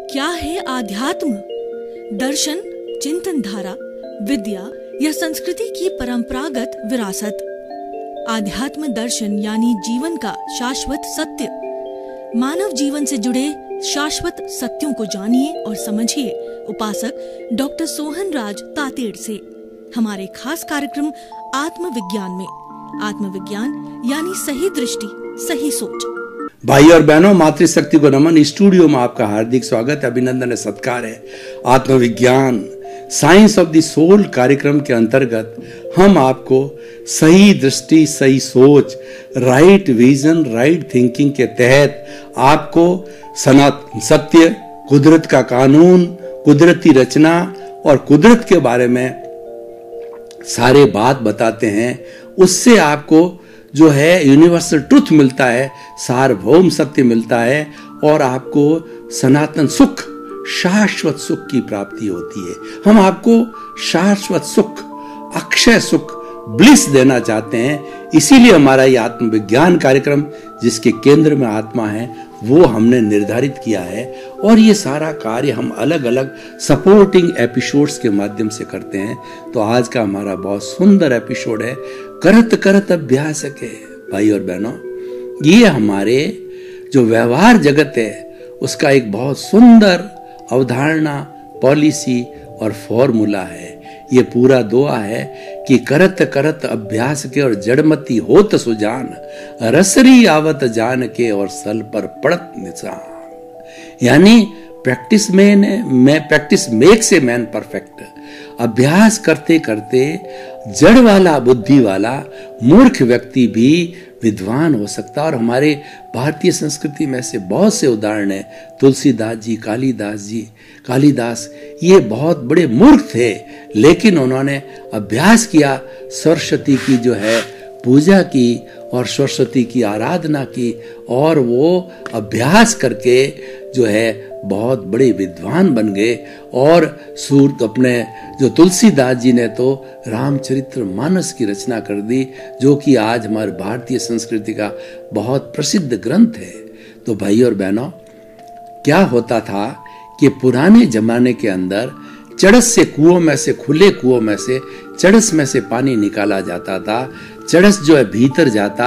क्या है आध्यात्म? दर्शन, चिंतन धारा, विद्या या संस्कृति की परंपरागत विरासत। आध्यात्म दर्शन यानी जीवन का शाश्वत सत्य। मानव जीवन से जुड़े शाश्वत सत्यों को जानिए और समझिए उपासक डॉक्टर सोहन राज तातेड़ से हमारे खास कार्यक्रम आत्मविज्ञान में। आत्मविज्ञान यानी सही दृष्टि, सही सोच। भाई और बहनों, मातृशक्ति को नमन। स्टूडियो में आपका हार्दिक स्वागत, अभिनंदन है, सत्कार है। आत्मविज्ञान साइंस ऑफ द सोल कार्यक्रम के अंतर्गत हम आपको सही दृष्टि, सही सोच, राइट विजन, राइट थिंकिंग के तहत आपको सनातन सत्य, कुदरत का कानून, कुदरती रचना और कुदरत के बारे में सारे बात बताते हैं। उससे आपको जो है यूनिवर्सल ट्रुथ मिलता है, सार्वभौम सत्य मिलता है और आपको सनातन सुख, शाश्वत सुख की प्राप्ति होती है। हम आपको शाश्वत सुख, अक्षय सुख, ब्लिस देना चाहते हैं। इसीलिए हमारा ये आत्मविज्ञान कार्यक्रम, जिसके केंद्र में आत्मा है, वो हमने निर्धारित किया है। और ये सारा कार्य हम अलग अलग सपोर्टिंग एपिसोड्स के माध्यम से करते हैं। तो आज का हमारा बहुत सुंदर एपिसोड है, करत करत अभ्यास के। भाई और बहनों, ये हमारे जो व्यवहार जगत है उसका एक बहुत सुंदर अवधारणा, पॉलिसी और फॉर्मूला है। ये पूरा दुआ है कि करत करत अभ्यास के और जड़मती होत सुजान, रसरी आवत जान के और सल पर पड़त निशान। यानी practice practice makes a man perfect. अभ्यास करते करते जड़ वाला, बुद्धि वाला, मूर्ख व्यक्ति भी विद्वान हो सकता। और हमारे भारतीय संस्कृति में ऐसे बहुत से उदाहरण हैं। तुलसीदास जी, कालिदास, ये बहुत बड़े मूर्ख थे, लेकिन उन्होंने अभ्यास किया, सरस्वती की जो है पूजा की और सरस्वती की आराधना की, और वो अभ्यास करके जो है बहुत बड़े विद्वान बन गए। और अपने जो तुलसीदास जी ने तो रामचरितमानस की रचना कर दी, जो कि आज हमारे भारतीय संस्कृति का बहुत प्रसिद्ध ग्रंथ है। तो भाई और बहनों, क्या होता था कि पुराने जमाने के अंदर चड़स से कुओं में से, खुले कुओं में से, चड़स में से पानी निकाला जाता था। चड़स जो है भीतर जाता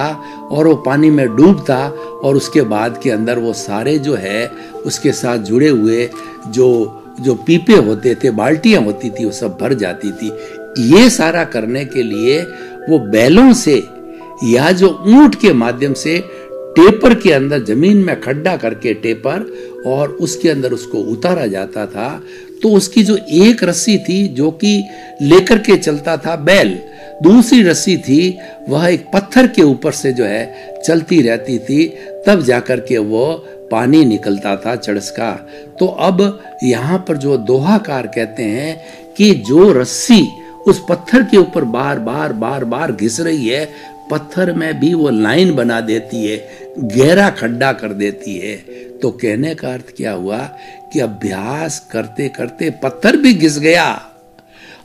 और वो पानी में डूबता, और उसके बाद के अंदर वो सारे जो है उसके साथ जुड़े हुए जो पीपे होते थे, बाल्टियां होती थी, वो सब भर जाती थी। ये सारा करने के लिए वो बैलों से या जो ऊंट के माध्यम से टेपर के अंदर जमीन में खड्डा करके टेपर, और उसके अंदर उसको उतारा जाता था। तो उसकी जो एक रस्सी थी जो कि लेकर के चलता था बैल, दूसरी रस्सी थी वह एक पत्थर के ऊपर से जो है चलती रहती थी, तब जाकर के वो पानी निकलता था चड़स का। तो अब यहाँ पर जो दोहाकार कहते हैं कि जो रस्सी उस पत्थर के ऊपर बार बार घिस रही है, पत्थर में भी वो लाइन बना देती है, गहरा खड्डा कर देती है। तो कहने का अर्थ क्या हुआ कि अभ्यास करते करते पत्थर भी घिस गया।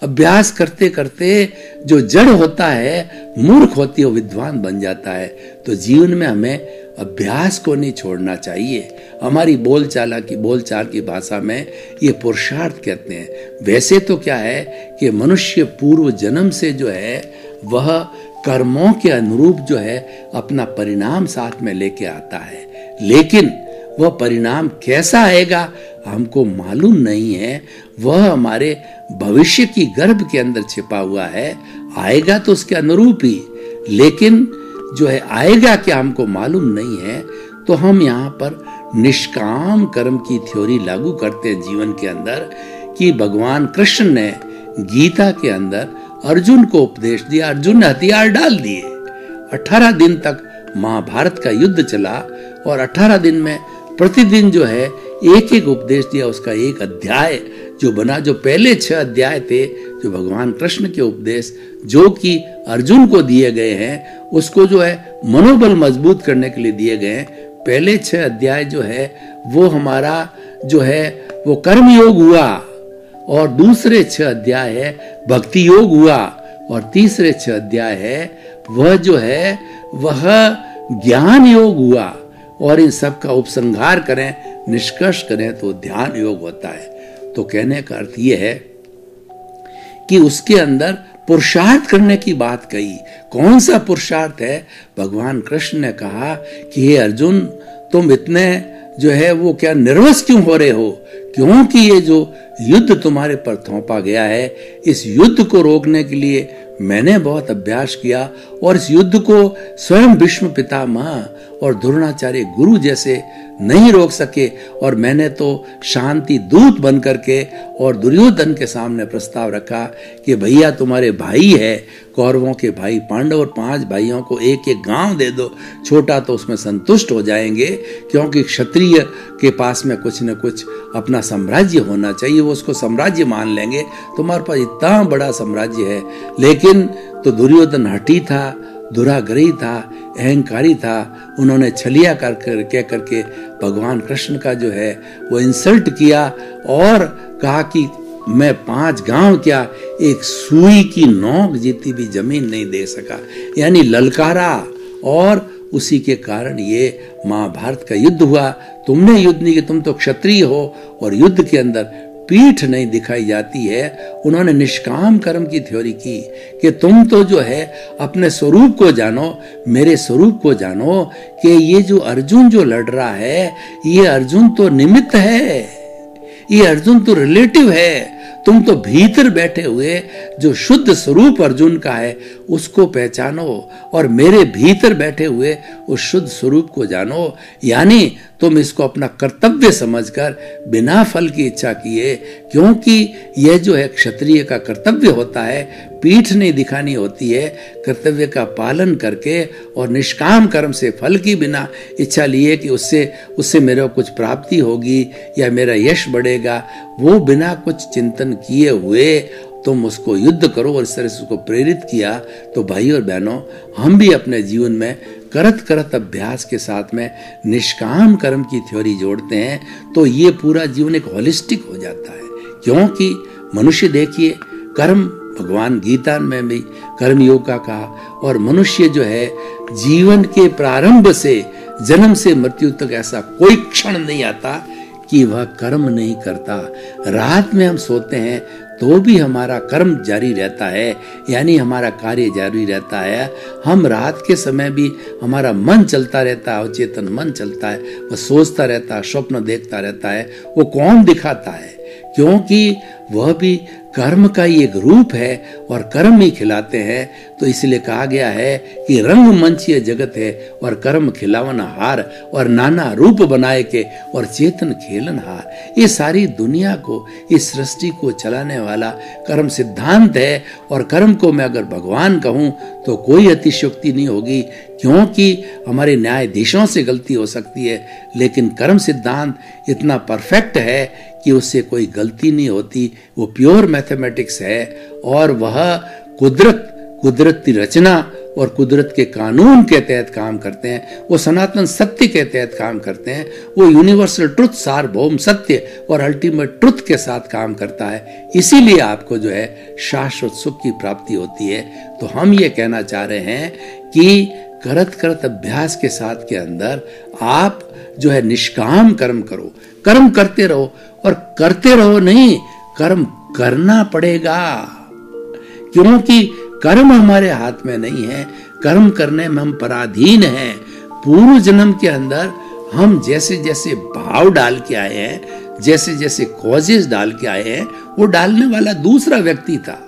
अभ्यास करते करते जो जड़ होता है, मूर्ख होती है, वो विद्वान बन जाता है। तो जीवन में हमें अभ्यास को नहीं छोड़ना चाहिए। हमारी बोलचाल की भाषा में ये पुरुषार्थ कहते हैं। वैसे तो क्या है कि मनुष्य पूर्व जन्म से जो है वह कर्मों के अनुरूप जो है अपना परिणाम साथ में लेके आता है, लेकिन वह परिणाम कैसा आएगा हमको मालूम नहीं है। वह हमारे भविष्य की गर्भ के अंदर छिपा हुआ है। आएगा तो उसके अनुरूप ही, लेकिन जो है आएगा क्या हमको मालूम नहीं है। तो हम यहाँ पर निष्काम कर्म की थ्योरी लागू करते हैं जीवन के अंदर, कि भगवान कृष्ण ने गीता के अंदर अर्जुन को उपदेश दिया, अर्जुन ने हथियार डाल दिए। 18 दिन तक महाभारत का युद्ध चला, और 18 दिन में प्रतिदिन जो है एक एक उपदेश दिया। उसका एक अध्याय जो बना, जो पहले 6 अध्याय थे जो भगवान कृष्ण के उपदेश जो कि अर्जुन को दिए गए हैं, उसको जो है मनोबल मजबूत करने के लिए दिए गए हैं। पहले 6 अध्याय जो है वो हमारा जो है वो कर्म योग हुआ, और दूसरे 6 अध्याय है भक्ति योग हुआ, और तीसरे 6 अध्याय है वह जो है वह ज्ञान योग हुआ। और इन सब का उपसंहार करें निष्कर्ष करें तो ध्यान योग होता है। तो कहने का अर्थ यह है कि उसके अंदर पुरुषार्थ करने की बात कही। कौन सा पुरुषार्थ है? भगवान कृष्ण ने कहा कि हे अर्जुन, तुम इतने जो है वो क्या निर्वस क्यों हो रहे हो? क्योंकि ये जो युद्ध तुम्हारे पर थोपा गया है, इस युद्ध को रोकने के लिए मैंने बहुत अभ्यास किया और इस युद्ध को स्वयं भीष्म पितामह और द्रोणाचार्य गुरु जैसे नहीं रोक सके, और मैंने तो शांति दूत बन करके और दुर्योधन के सामने प्रस्ताव रखा कि भैया तुम्हारे भाई है, कौरवों के भाई पांडव, और 5 भाइयों को एक एक गांव दे दो, छोटा तो उसमें संतुष्ट हो जाएंगे, क्योंकि क्षत्रिय के पास में कुछ न कुछ अपना साम्राज्य होना चाहिए, वो उसको साम्राज्य मान लेंगे। तुम्हारे पास इतना बड़ा साम्राज्य है। लेकिन तो दुर्योधन हठी था, दुराग्रही था, अहंकारी था। उन्होंने छलिया कह करके भगवान कृष्ण का जो है वो इंसल्ट किया और कहा कि मैं 5 गांव क्या, एक सुई की नोक जितनी भी जमीन नहीं दे सका, यानी ललकारा। और उसी के कारण ये महाभारत का युद्ध हुआ। तुमने युद्ध नहीं किया, तुम तो क्षत्रिय हो, और युद्ध के अंदर पीठ नहीं दिखाई जाती है। उन्होंने निष्काम कर्म की थ्योरी की कि तुम तो जो है अपने स्वरूप को जानो, मेरे स्वरूप को जानो, कि ये जो अर्जुन जो लड़ रहा है, ये अर्जुन तो निमित्त है, ये अर्जुन तो रिलेटिव है। तुम तो भीतर बैठे हुए जो शुद्ध स्वरूप अर्जुन का है उसको पहचानो, और मेरे भीतर बैठे हुए उस शुद्ध स्वरूप को जानो। यानी तुम इसको अपना कर्तव्य समझकर बिना फल की इच्छा किए, क्योंकि यह जो है क्षत्रिय का कर्तव्य होता है, पीठ नहीं दिखानी होती है, कर्तव्य का पालन करके और निष्काम कर्म से फल की बिना इच्छा लिए कि उससे मेरे को कुछ प्राप्ति होगी या मेरा यश बढ़ेगा, वो बिना कुछ चिंतन किए हुए तुम उसको युद्ध करो और इस तरह से उसको प्रेरित किया। तो भाई और बहनों, हम भी अपने जीवन में करत अभ्यास के साथ में निष्काम कर्म की थ्योरी जोड़ते हैं तो ये पूरा जीवन एक होलिस्टिक हो जाता है। क्योंकि मनुष्य देखिए, कर्म भगवान गीता में भी कर्म योग का कहा, और मनुष्य जो है जीवन के प्रारंभ से जन्म से मृत्यु तक ऐसा कोई क्षण नहीं आता कि वह कर्म नहीं करता। रात में हम सोते हैं तो भी हमारा कर्म जारी रहता है, यानी हमारा कार्य जारी रहता है। हम रात के समय भी हमारा मन चलता रहता है, अवचेतन मन चलता है, वह सोचता रहता है, स्वप्न देखता रहता है। वो कौन दिखाता है? क्योंकि वह भी कर्म का ही एक रूप है और कर्म ही खिलाते हैं। तो इसलिए कहा गया है कि रंग मंच ये जगत है और कर्म खिलावन हार, और नाना रूप बनाए के और चेतन खेलन हार। ये सारी दुनिया को, इस सृष्टि को चलाने वाला कर्म सिद्धांत है। और कर्म को मैं अगर भगवान कहूँ तो कोई अतिशयोक्ति नहीं होगी, क्योंकि हमारे न्यायाधीशों से गलती हो सकती है, लेकिन कर्म सिद्धांत इतना परफेक्ट है कि उससे कोई गलती नहीं होती। वो प्योर मैथमेटिक्स है, और वह कुदरत की रचना और कुदरत के कानून के तहत काम करते हैं। वो सनातन सत्य के तहत काम करते हैं। वो यूनिवर्सल ट्रुथ, सार्वभौम सत्य और अल्टीमेट ट्रुथ के साथ काम करता है। इसीलिए आपको जो है शाश्वत सुख की प्राप्ति होती है। तो हम ये कहना चाह रहे हैं कि करत अभ्यास के साथ के अंदर आप जो है निष्काम कर्म करो, कर्म करते रहो, और करते रहो नहीं, कर्म करना पड़ेगा, क्योंकि कर्म हमारे हाथ में नहीं है। कर्म करने में हम पराधीन हैं। पूर्व जन्म के अंदर हम जैसे जैसे भाव डाल के आए हैं, जैसे जैसे कॉजेस डाल के आए हैं, वो डालने वाला दूसरा व्यक्ति था,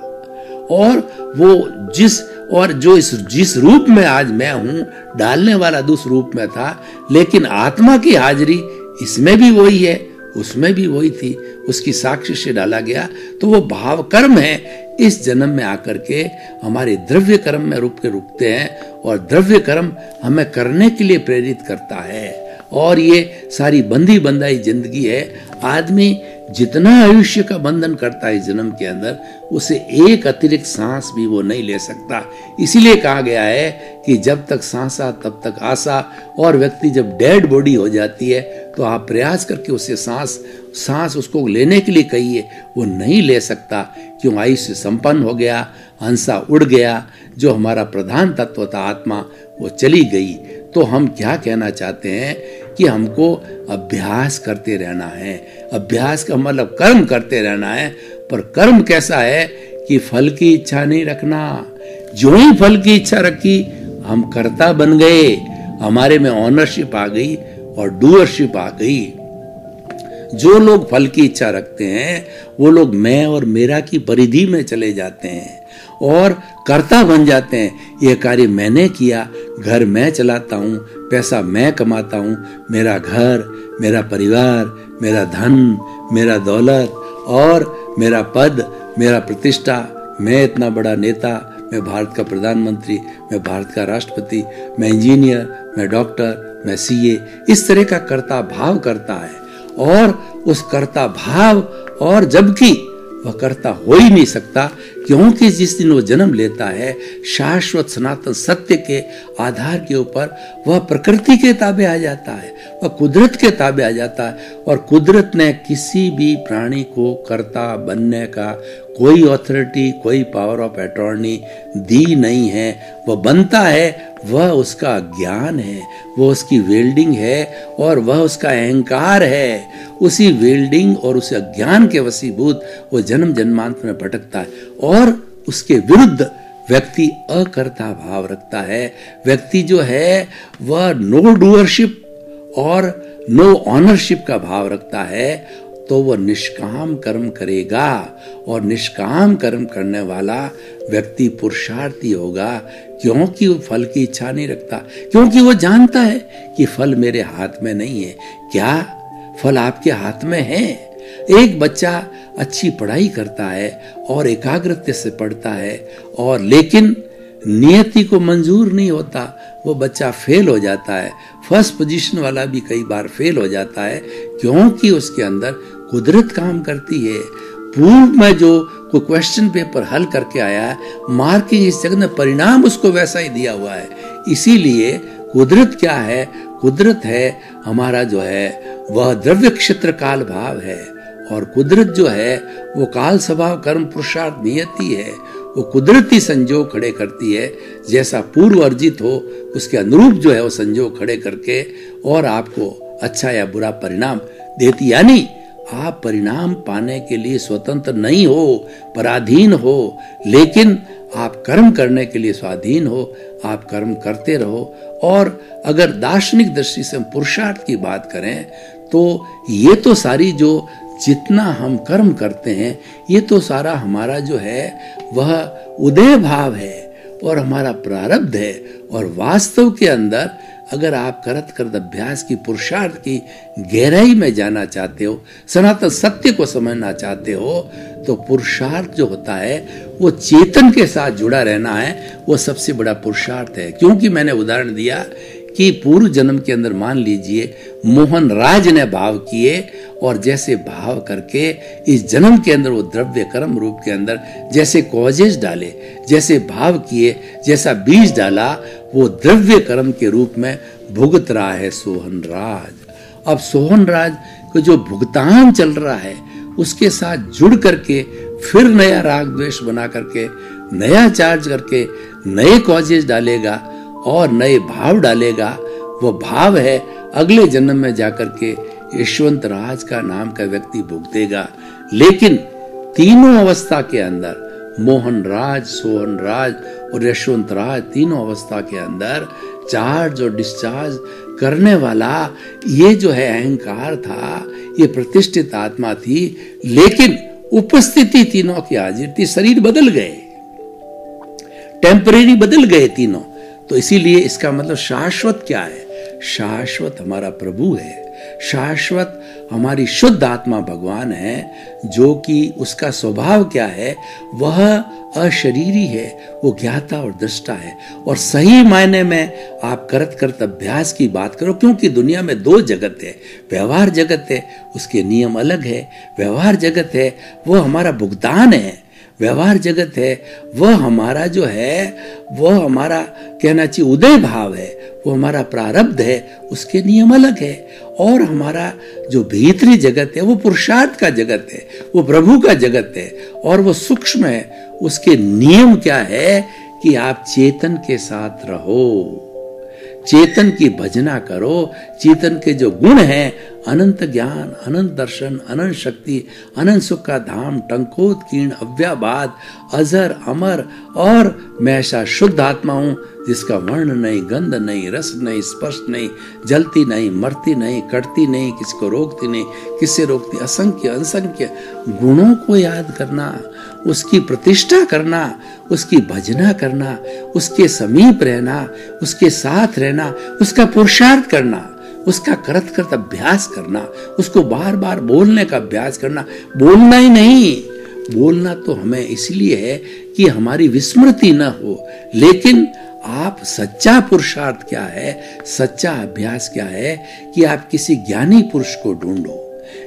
और वो जिस रूप में आज मैं हूं, डालने वाला दूसरे रूप में था। लेकिन आत्मा की हाजिरी इसमें भी वही है, उसमें भी वही थी, उसकी साक्षी से डाला गया। तो वो भाव कर्म है। इस जन्म में आकर के हमारे द्रव्य कर्म में रुकते हैं, और द्रव्य कर्म हमें करने के लिए प्रेरित करता है। और ये सारी बंधी बंधाई जिंदगी है। आदमी जितना आयुष्य का बंधन करता है जन्म के अंदर, उसे एक अतिरिक्त सांस भी वो नहीं ले सकता। इसीलिए कहा गया है कि जब तक सांसा तब तक आशा, और व्यक्ति जब डेड बॉडी हो जाती है तो आप प्रयास करके उसे सांस उसको लेने के लिए कहिए, वो नहीं ले सकता। क्यों? आयुष्य संपन्न हो गया, हंसा उड़ गया, जो हमारा प्रधान तत्व था आत्मा, वो चली गई। तो हम क्या कहना चाहते हैं कि हमको अभ्यास करते रहना है। अभ्यास का मतलब कर्म करते रहना है। पर कर्म कैसा है कि फल की इच्छा नहीं रखना। जो ही फल की इच्छा रखी हम कर्ता बन गए, हमारे में ऑनरशिप आ गई और डूअरशिप आ गई। जो लोग फल की इच्छा रखते हैं वो लोग मैं और मेरा की परिधि में चले जाते हैं और कर्ता बन जाते हैं। ये कार्य मैंने किया, घर मैं चलाता हूँ, पैसा मैं कमाता हूँ, मेरा घर, मेरा परिवार, मेरा धन, मेरा दौलत और मेरा पद, मेरा प्रतिष्ठा, मैं इतना बड़ा नेता, मैं भारत का प्रधानमंत्री, मैं भारत का राष्ट्रपति, मैं इंजीनियर, मैं डॉक्टर, मैं सीए, इस तरह का कर्ता भाव करता है। और उस कर्ता भाव, और जबकि वह कर्ता हो ही नहीं सकता, क्योंकि जिस दिन वो जन्म लेता है शाश्वत सनातन सत्य के आधार के ऊपर वह प्रकृति के ताबे आ जाता है, वह कुदरत के ताबे आ जाता है। और कुदरत ने किसी भी प्राणी को कर्ता बनने का कोई ऑथोरिटी, कोई पावर ऑफ अटॉर्नी दी नहीं है। वह बनता है, वह उसका ज्ञान है, वह उसकी वेल्डिंग है और वह उसका अहंकार है। उसी वेल्डिंग और उस अज्ञान के वशीभूत वो जन्म जन्मांतर में भटकता है और उसके विरुद्ध व्यक्ति अकर्ता भाव रखता है। व्यक्ति जो है वह नो डूअरशिप और नो ऑनरशिप का भाव रखता है, तो वह निष्काम कर्म करेगा। और निष्काम कर्म करने वाला व्यक्ति पुरुषार्थी होगा, क्योंकि वो फल की इच्छा नहीं रखता, क्योंकि वो जानता है कि फल मेरे हाथ में नहीं है। क्या फल आपके हाथ में है? एक बच्चा अच्छी पढ़ाई करता है और एकाग्रता से पढ़ता है, और लेकिन नियति को मंजूर नहीं होता, वो बच्चा फेल हो जाता है। फर्स्ट पोजीशन वाला भी कई बार फेल हो जाता है, क्योंकि उसके अंदर कुदरत काम करती है। पूर्व में जो कोई क्वेश्चन पेपर हल करके आया है, मार्किंग इस जगह में, परिणाम उसको वैसा ही दिया हुआ है। इसीलिए कुदरत क्या है? कुदरत है हमारा जो है वह द्रव्य क्षेत्र काल भाव है, और कुदरत जो है वो काल स्वभाव कर्म पुरुषार्थ नियति है। वो कुदरती संजोग खड़े करती है, जैसा पूर्व अर्जित हो उसके अनुरूप जो है वो संजोग खड़े करके और आपको अच्छा या बुरा परिणाम देती। यानी आप परिणाम पाने के लिए स्वतंत्र नहीं हो, पराधीन हो, लेकिन आप कर्म करने के लिए स्वाधीन हो। आप कर्म करते रहो। और अगर दार्शनिक दृष्टि से हम पुरुषार्थ की बात करें तो ये तो सारी जो जितना हम कर्म करते हैं ये तो सारा हमारा जो है वह उदय भाव है और हमारा प्रारब्ध है। और वास्तव के अंदर अगर आप करत करत अभ्यास की पुरुषार्थ की गहराई में जाना चाहते हो, सनातन सत्य को समझना चाहते हो, तो पुरुषार्थ जो होता है वो चेतन के साथ जुड़ा रहना है, वो सबसे बड़ा पुरुषार्थ है। क्योंकि मैंने उदाहरण दिया कि पूर्व जन्म के अंदर मान लीजिए मोहन राज ने भाव किए, और जैसे भाव करके इस जन्म के अंदर वो द्रव्य कर्म रूप के अंदर जैसे कॉजेज डाले, जैसे भाव किए, जैसा बीज डाला, वो द्रव्य कर्म के रूप में भुगत रहा है सोहन राज। अब सोहन राज को जो भुगतान चल रहा है उसके साथ जुड़ करके फिर नया राग द्वेष बना करके, नया चार्ज करके नए कॉजेज डालेगा और नए भाव डालेगा। वो भाव है अगले जन्म में जाकर के यशवंत राज का नाम का व्यक्ति भुगतेगा। लेकिन तीनों अवस्था के अंदर मोहन राज, सोहन राज और यशवंत राज, तीनों अवस्था के अंदर चार्ज और डिस्चार्ज करने वाला ये जो है अहंकार था, ये प्रतिष्ठित आत्मा थी। लेकिन उपस्थिति तीनों की हाजिर थी, शरीर बदल गए, टेम्परेरी बदल गए तीनों। तो इसीलिए इसका मतलब शाश्वत क्या है? शाश्वत हमारा प्रभु है, शाश्वत हमारी शुद्ध आत्मा भगवान है, जो कि उसका स्वभाव क्या है? वह अशरीरी है, वो ज्ञाता और दृष्टा है। और सही मायने में आप करत करत अभ्यास की बात करो, क्योंकि दुनिया में दो जगत है। व्यवहार जगत है, उसके नियम अलग है। व्यवहार जगत है वो हमारा भुगतान है, व्यवहार जगत है वह हमारा जो है वह हमारा कहना चाहिए उदय भाव है, वो हमारा प्रारब्ध है, उसके नियम अलग है। और हमारा जो भीतरी जगत है वो पुरुषार्थ का जगत है, वो प्रभु का जगत है, और वो सूक्ष्म है। उसके नियम क्या है कि आप चेतन के साथ रहो, चेतन की भजना करो। चेतन के जो गुण हैं, अनंत ज्ञान, अनंत दर्शन, अनंत शक्ति, अनंत सुख का धाम, टंकोत्कीर्ण, अव्याबाद, अजर, अमर, और मैं ऐसा शुद्ध आत्मा हूं जिसका वर्ण नहीं, गंध नहीं, रस नहीं, स्पर्श नहीं, जलती नहीं, मरती नहीं, कटती नहीं, किसी को रोकती नहीं, किससे रोकती, असंख्य असंख्य गुणों को याद करना, उसकी प्रतिष्ठा करना, उसकी भजना करना, उसके समीप रहना, उसके साथ रहना, उसका पुरुषार्थ करना, उसका करत करत अभ्यास करना, उसको बार बार बोलने का अभ्यास करना। बोलना ही नहीं, बोलना तो हमें इसलिए है कि हमारी विस्मृति न हो, लेकिन आप सच्चा पुरुषार्थ क्या है, सच्चा अभ्यास क्या है कि आप किसी ज्ञानी पुरुष को ढूंढो।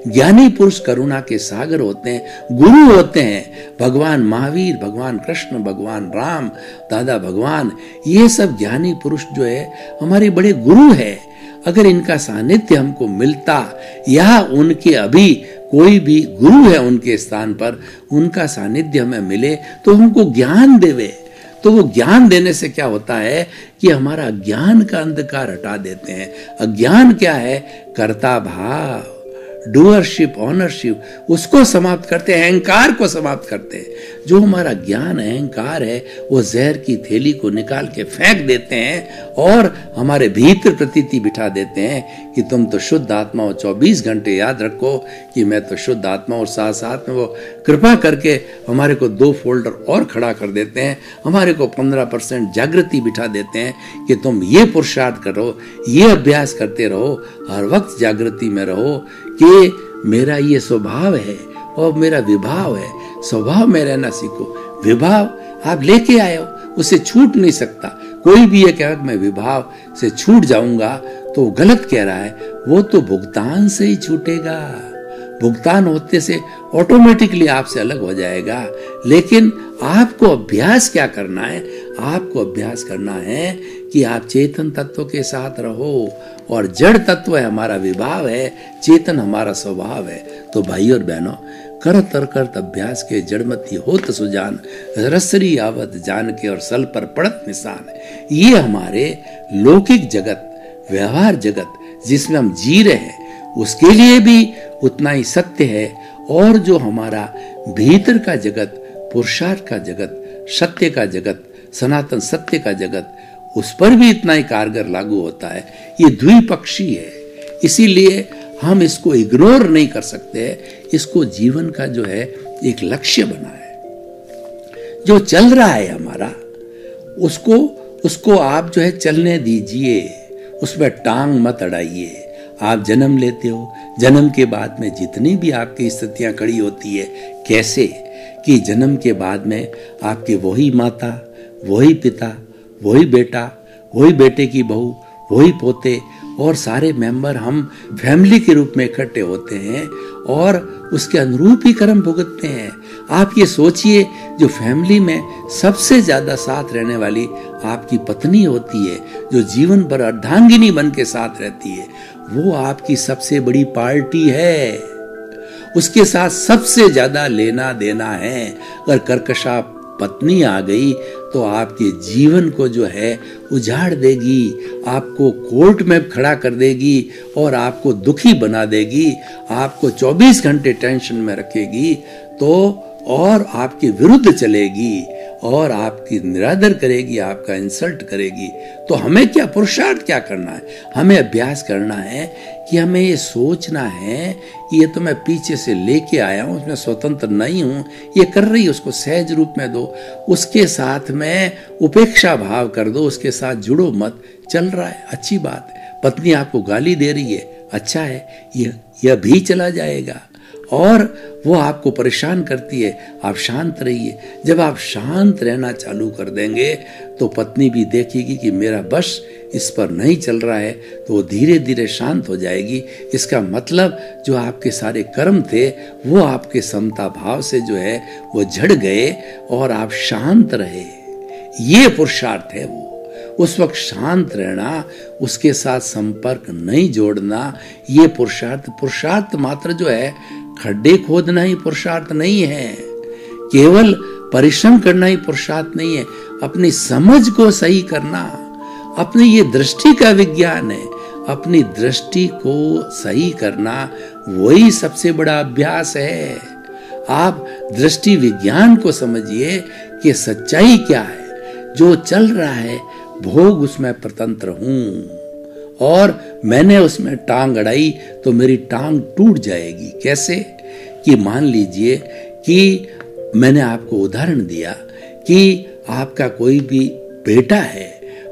ज्ञानी पुरुष करुणा के सागर होते हैं, गुरु होते हैं। भगवान महावीर, भगवान कृष्ण, भगवान राम, दादा भगवान, ये सब ज्ञानी पुरुष जो है हमारे बड़े गुरु है। अगर इनका सानिध्य हमको मिलता, या उनके अभी कोई भी गुरु है उनके स्थान पर, उनका सानिध्य हमें मिले तो हमको ज्ञान देवे, तो वो ज्ञान देने से क्या होता है कि हमारा अज्ञान का अंधकार हटा देते हैं। अज्ञान क्या है? कर्ता भाव, डूअरशिप, ऑनरशिप, उसको समाप्त करते हैं, अहंकार को समाप्त करते हैं। जो हमारा ज्ञान अहंकार है वो जहर की थैली को निकाल के फेंक देते हैं और हमारे भीतर प्रतीति बिठा देते हैं कि तुम तो शुद्ध आत्मा हो। 24 घंटे याद रखो कि मैं तो शुद्ध आत्मा, और साथ साथ में वो कृपा करके हमारे को 2 फोल्डर और खड़ा कर देते हैं, हमारे को 15% जागृति बिठा देते हैं कि तुम ये पुरुषार्थ करो, ये अभ्यास करते रहो, हर वक्त जागृति में रहो कि मेरा ये स्वभाव है और मेरा विभाव है। स्वभाव में रहना सीखो, विभाव आप लेके आए हो, उसे छूट नहीं सकता। कोई भी ये कहे मैं विभाव से छूट जाऊंगा तो गलत कह रहा है। वो तो भुगतान से ही छूटेगा, भुगतान होते से ऑटोमेटिकली आपसे अलग हो जाएगा। लेकिन आपको अभ्यास क्या करना है? आपको अभ्यास करना है कि आप चेतन तत्व के साथ रहो, और जड़ तत्व है हमारा विभाव है, चेतन हमारा स्वभाव है। तो भाई और बहनों, करत करत अभ्यास के जड़मती होत सुजान, रसरी आवत जान के और सल पर पड़त निशान। ये हमारे लौकिक जगत, व्यवहार जगत जिसमें हम जी रहे हैं, उसके लिए भी उतना ही सत्य है। और जो हमारा भीतर का जगत, पुरुषार्थ का जगत, सत्य का जगत, सनातन सत्य का जगत, उस पर भी इतना ही कारगर लागू होता है। ये द्विपक्षी है, इसीलिए हम इसको इग्नोर नहीं कर सकते। इसको जीवन का जो है एक लक्ष्य बना है। जो चल रहा है हमारा, उसको आप जो है चलने दीजिए, उसमें टांग मत अड़ाइए। आप जन्म लेते हो, जन्म के बाद में जितनी भी आपकी स्थितियां खड़ी होती है, कैसे कि जन्म के बाद में आपके वही माता, वही पिता, वही बेटा, वही बेटे की बहू, वही पोते और सारे मेंबर हम फैमिली के रूप में इकट्ठे होते हैं और उसके अनुरूप ही कर्म भुगतते हैं। आप ये सोचिए, जो फैमिली में सबसे ज्यादा साथ रहने वाली आपकी पत्नी होती है, जो जीवन भर अर्धांगिनी बन के साथ रहती है, वो आपकी सबसे बड़ी पार्टी है। उसके साथ सबसे ज्यादा लेना देना है। अगर कर्कशा पत्नी आ गई तो आपके जीवन को जो है उजाड़ देगी, आपको कोर्ट में खड़ा कर देगी और आपको दुखी बना देगी, आपको 24 घंटे टेंशन में रखेगी तो, और आपके विरुद्ध चलेगी और आपकी निरादर करेगी, आपका इंसल्ट करेगी। तो हमें क्या पुरुषार्थ क्या करना है? हमें अभ्यास करना है कि हमें ये सोचना है कि ये तो मैं पीछे से लेके आया हूँ, उसमें स्वतंत्र नहीं हूँ, ये कर रही है, उसको सहज रूप में दो, उसके साथ में उपेक्षा भाव कर दो, उसके साथ जुड़ो मत। चल रहा है, अच्छी बात है। पत्नी आपको गाली दे रही है, अच्छा है, यह भी चला जाएगा। और वो आपको परेशान करती है, आप शांत रहिए। जब आप शांत रहना चालू कर देंगे तो पत्नी भी देखेगी कि मेरा बस इस पर नहीं चल रहा है, तो वो धीरे धीरे शांत हो जाएगी। इसका मतलब जो आपके सारे कर्म थे वो आपके समता भाव से जो है वो झड़ गए और आप शांत रहे। ये पुरुषार्थ है। वो उस वक्त शांत रहना, उसके साथ संपर्क नहीं जोड़ना, ये पुरुषार्थ मात्र जो है खड्डे खोदना ही पुरुषार्थ नहीं है, केवल परिश्रम करना ही पुरुषार्थ नहीं है। अपनी समझ को सही करना, अपनी ये दृष्टि का विज्ञान है। अपनी दृष्टि को सही करना वही सबसे बड़ा अभ्यास है। आप दृष्टि विज्ञान को समझिए कि सच्चाई क्या है। जो चल रहा है भोग उसमें स्वतंत्र हूं और मैंने उसमें टांग अड़ाई तो मेरी टांग टूट जाएगी। कैसे? कि मान लीजिए कि मैंने आपको उदाहरण दिया कि आपका कोई भी बेटा है,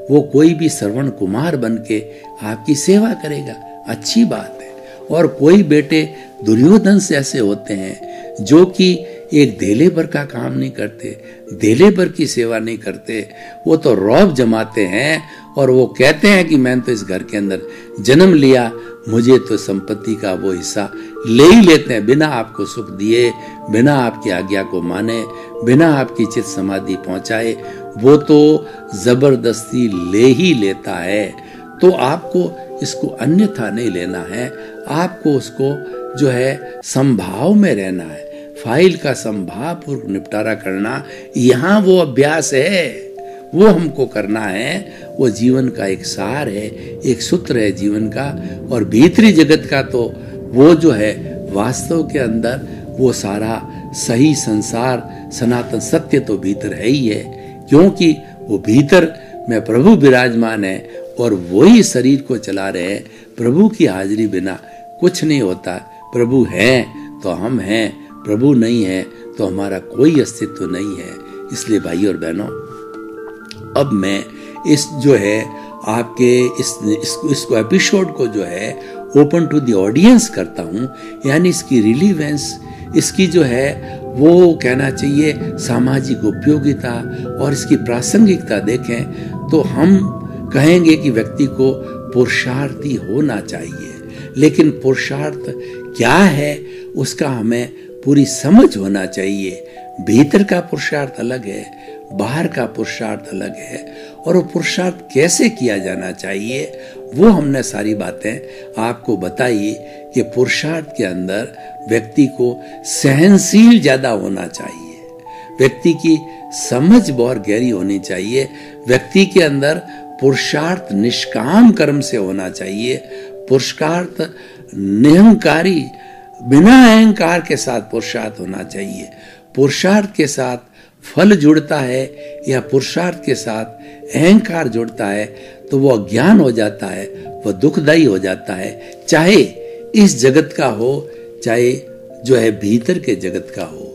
वो कोई भी श्रवण कुमार बन के आपकी सेवा करेगा, अच्छी बात है। और कोई बेटे दुर्योधन से ऐसे होते हैं जो कि एक देले भर का काम नहीं करते, देले भर की सेवा नहीं करते, वो तो रौब जमाते हैं और वो कहते हैं कि मैंने तो इस घर के अंदर जन्म लिया, मुझे तो संपत्ति का वो हिस्सा ले ही लेते हैं, बिना आपको सुख दिए, बिना आपकी आज्ञा को माने, बिना आपकी चित्त समाधि पहुंचाए, वो तो जबरदस्ती ले ही लेता है। तो आपको इसको अन्यथा नहीं लेना है, आपको उसको जो है संभाव में रहना है, फाइल का संभाव पूर्वक निपटारा करना, यहाँ वो अभ्यास है, वो हमको करना है। वो जीवन का एक सार है, एक सूत्र है जीवन का। और भीतरी जगत का तो वो जो है वास्तव के अंदर वो सारा सही संसार सनातन सत्य तो भीतर है ही है, क्योंकि वो भीतर में प्रभु विराजमान है और वही शरीर को चला रहे हैं। प्रभु की हाजिरी बिना कुछ नहीं होता। प्रभु हैं तो हम हैं, प्रभु नहीं है तो हमारा कोई अस्तित्व नहीं है। इसलिए भाई और बहनों, अब मैं इस जो है आपके इसको एपिसोड को जो है ओपन टू द ऑडियंस करता हूँ, यानी इसकी रिलीवेंस, इसकी जो है वो कहना चाहिए सामाजिक उपयोगिता और इसकी प्रासंगिकता देखें तो हम कहेंगे कि व्यक्ति को पुरुषार्थी होना चाहिए। लेकिन पुरुषार्थ क्या है उसका हमें पूरी समझ होना चाहिए। भीतर का पुरुषार्थ अलग है, बाहर का पुरुषार्थ अलग है, और वो पुरुषार्थ कैसे किया जाना चाहिए वो हमने सारी बातें आपको बताई कि पुरुषार्थ के अंदर व्यक्ति को सहनशील ज्यादा होना चाहिए, व्यक्ति की समझ बहुत गहरी होनी चाहिए, व्यक्ति के अंदर पुरुषार्थ निष्काम कर्म से होना चाहिए, पुरुषार्थ निहंकारी बिना अहंकार के साथ पुरुषार्थ होना चाहिए। पुरुषार्थ के साथ फल जुड़ता है या पुरुषार्थ के साथ अहंकार जुड़ता है तो वो अज्ञान हो जाता है, वो दुखदायी हो जाता है, चाहे इस जगत का हो चाहे जो है भीतर के जगत का हो।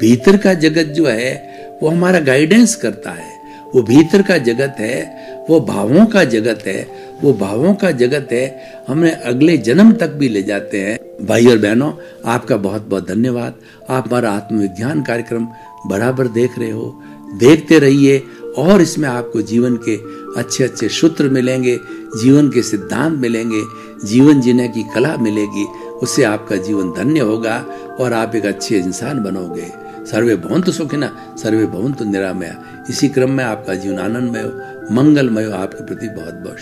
भीतर का जगत जो है वो हमारा गाइडेंस करता है, वो भीतर का जगत है वो भावों का जगत है, वो भावों का जगत है हमें अगले जन्म तक भी ले जाते हैं। भाई और बहनों, आपका बहुत बहुत धन्यवाद। आप हमारा आत्मविज्ञान कार्यक्रम बराबर देख रहे हो, देखते रहिए और इसमें आपको जीवन के अच्छे अच्छे सूत्र मिलेंगे, जीवन के सिद्धांत मिलेंगे, जीवन जीने की कला मिलेगी। उससे आपका जीवन धन्य होगा और आप एक अच्छे इंसान बनोगे। सर्वे भवन्तु सुखिनः, सर्वे भवन्तु निरामया। इसी क्रम में आपका जीवन आनंदमय हो, मंगलमय हो। आपके प्रति बहुत बहुत